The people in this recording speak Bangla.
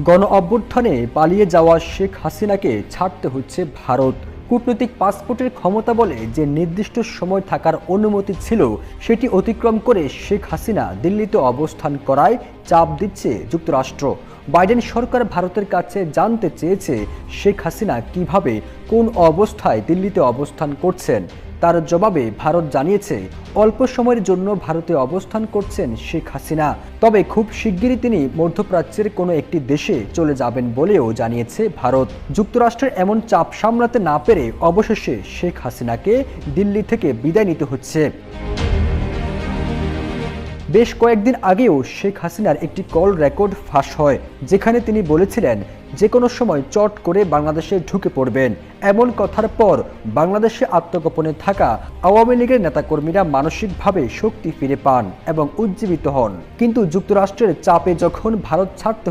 গণ অভ্যুত্থানে পালিয়ে যাওয়া শেখ হাসিনাকে ছাড়তে হচ্ছে ভারত। কূটনৈতিক পাসপোর্টের ক্ষমতা বলে যে নির্দিষ্ট সময় থাকার অনুমতি ছিল, সেটি অতিক্রম করে শেখ হাসিনা দিল্লিতে অবস্থান করায় চাপ দিচ্ছে যুক্তরাষ্ট্র। বাইডেন সরকার ভারতের কাছে জানতে চেয়েছে শেখ হাসিনা কিভাবে, কোন অবস্থায় দিল্লিতে অবস্থান করছেন। তার জবাবে ভারত জানিয়েছে অল্প সময়ের জন্য ভারতে অবস্থান করছেন শেখ হাসিনা, তবে খুব শিগগিরই তিনি মধ্যপ্রাচ্যের কোনো একটি দেশে চলে যাবেন বলেও জানিয়েছে ভারত। যুক্তরাষ্ট্রের এমন চাপ সামলাতে না পেরে অবশেষে শেখ হাসিনাকে দিল্লি থেকে বিদায় নিতে হচ্ছে। বেশ কয়েকদিন আগেও শেখ হাসিনার একটি কল রেকর্ড ফাঁস হয়, যেখানে তিনি বলেছিলেন যে কোনো সময় চট করে বাংলাদেশে ঢুকে পড়বেন। এমন কথার পর বাংলাদেশে আত্মগোপনে থাকা আওয়ামী লীগের নেতাকর্মীরা মানসিকভাবে শক্তি ফিরে পান এবং উজ্জীবিত হন। কিন্তু যুক্তরাষ্ট্রের চাপে যখন ভারত ছাড়তে